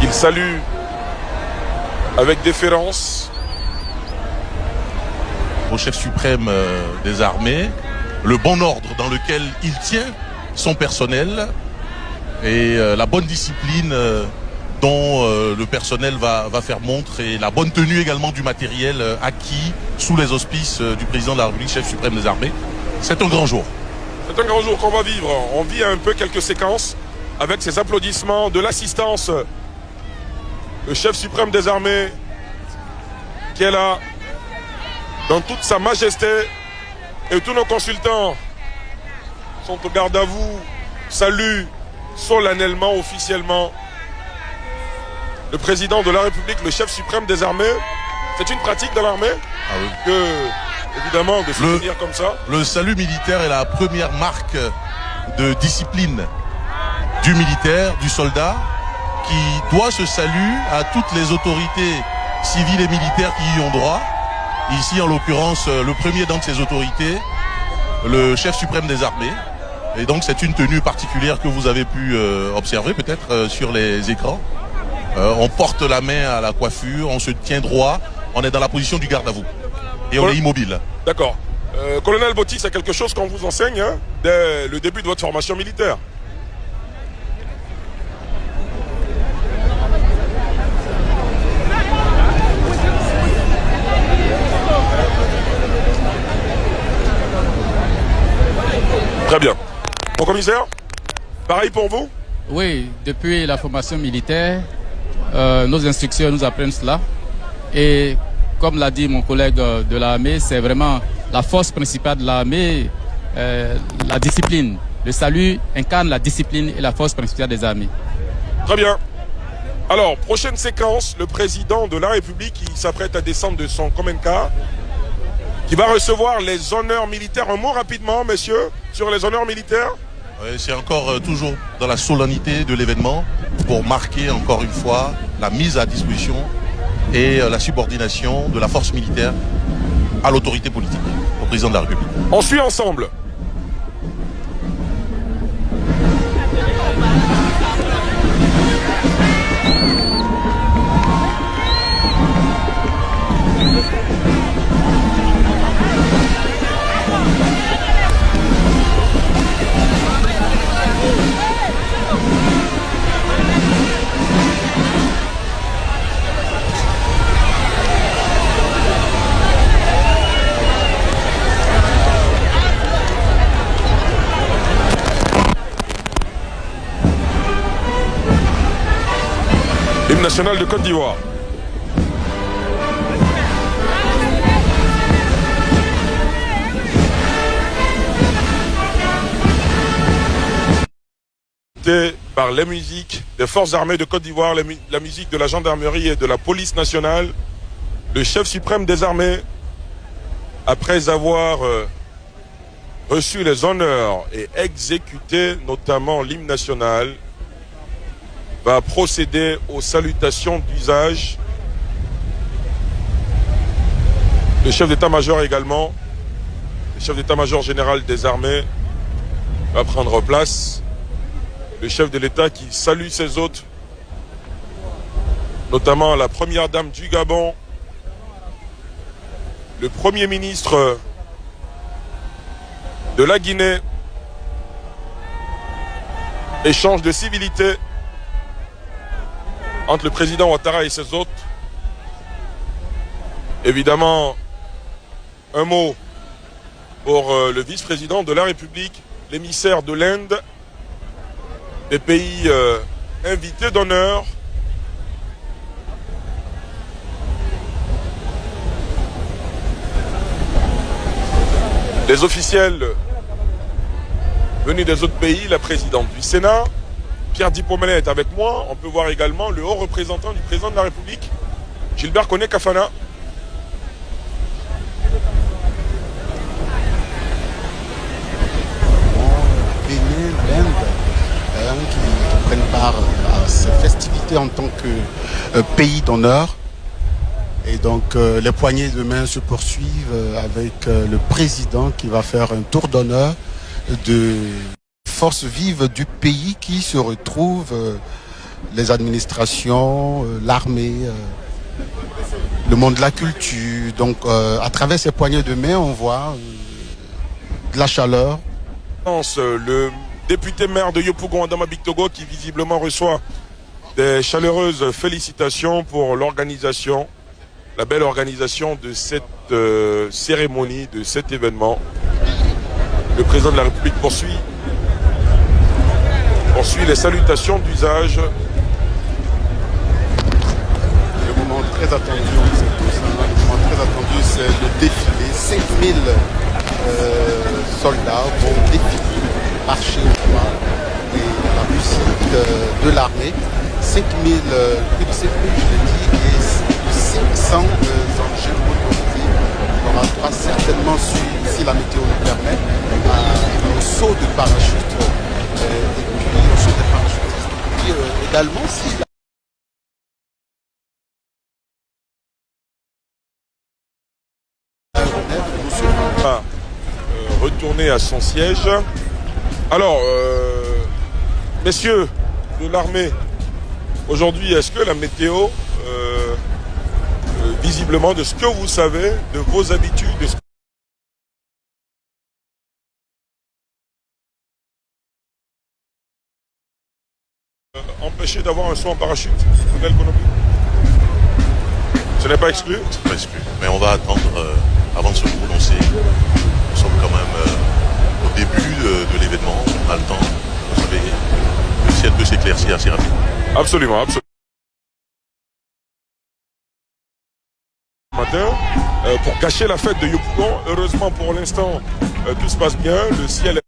qu'il salue avec déférence au chef suprême des armées, le bon ordre dans lequel il tient son personnel et la bonne discipline dont le personnel va faire montre et la bonne tenue également du matériel acquis sous les auspices du président de la République, chef suprême des armées. C'est un grand jour. C'est un grand jour qu'on va vivre. On vit un peu quelques séquences avec ces applaudissements de l'assistance. Le chef suprême des armées qui est là dans toute sa majesté et tous nos consultants sont au garde à vous, saluent solennellement, officiellement le président de la République, le chef suprême des armées. C'est une pratique dans l'armée que, évidemment, de se tenir comme ça. Le salut militaire est la première marque de discipline du militaire, du soldat, qui doit ce salut à toutes les autorités civiles et militaires qui y ont droit. Ici, en l'occurrence, le premier d'entre ces autorités, le chef suprême des armées. Et donc, c'est une tenue particulière que vous avez pu observer peut-être sur les écrans. On porte la main à la coiffure, on se tient droit, on est dans la position du garde à vous. Et on est immobile. D'accord. Colonel Botti, c'est quelque chose qu'on vous enseigne dès le début de votre formation militaire. Très bien. Mon commissaire, pareil pour vous? Oui, depuis la formation militaire, nos instructeurs nous apprennent cela. Et comme l'a dit mon collègue de l'armée, c'est vraiment la force principale de l'armée, la discipline. Le salut incarne la discipline et la force principale des armées. Très bien. Alors, prochaine séquence, le président de la République qui s'apprête à descendre de son common car, qui va recevoir les honneurs militaires. Un mot rapidement, messieurs, sur les honneurs militaires. C'est encore toujours dans la solennité de l'événement pour marquer encore une fois la mise à disposition et la subordination de la force militaire à l'autorité politique, au président de la République. On suit ensemble. L'hymne national de Côte d'Ivoire. Par les musiques des forces armées de Côte d'Ivoire, la musique de la gendarmerie et de la police nationale, le chef suprême des armées, après avoir reçu les honneurs et exécuté notamment l'hymne national, va procéder aux salutations d'usage. Le chef d'état-major également, le chef d'état-major général des armées, va prendre place. Le chef de l'État qui salue ses hôtes, notamment la première dame du Gabon, le premier ministre de la Guinée, échange de civilité entre le président Ouattara et ses hôtes. Évidemment, un mot pour le vice-président de la République, l'émissaire de l'Inde, des pays invités d'honneur. Les officiels venus des autres pays, la présidente du Sénat, Pierre Dipomene est avec moi. On peut voir également le haut représentant du président de la République, Gilbert Koné Kafana. Qui prennent part à ces festivités en tant que pays d'honneur. Et donc les poignées de main se poursuivent avec le président qui va faire un tour d'honneur de forces vives du pays qui se retrouvent les administrations, l'armée, le monde de la culture. Donc à travers ces poignées de main, on voit de la chaleur. Le député maire de Yopougon, Adama Bictogo, qui visiblement reçoit des chaleureuses félicitations pour l'organisation, la belle organisation de cette cérémonie, de cet événement. Le président de la République poursuit les salutations d'usage. Le moment très attendu, on sait tous, le moment très attendu, c'est le défilé. 5000 soldats vont défiler, marcher au pas et la musique de l'armée. 5000, plus de 5000, je l'ai dit, et 500 engins motorisés. On aura certainement, si la météo nous permet, un saut de parachute. Et puis au saut de parachute. Et puis également, si retourner à son siège. Alors, messieurs de l'armée, aujourd'hui, est-ce que la météo, visiblement, de ce que vous savez, de vos habitudes, de ce empêcher d'avoir un saut en parachute, ce n'est pas exclu? C'est pas exclu. Mais on va attendre avant de se prononcer. Nous sommes quand même au début de l'événement. On a le temps. Vous savez, le ciel peut s'éclaircir assez rapidement. Absolument, absolument. Matin, pour cacher la fête de Yopougon, heureusement pour l'instant, tout se passe bien. Le ciel est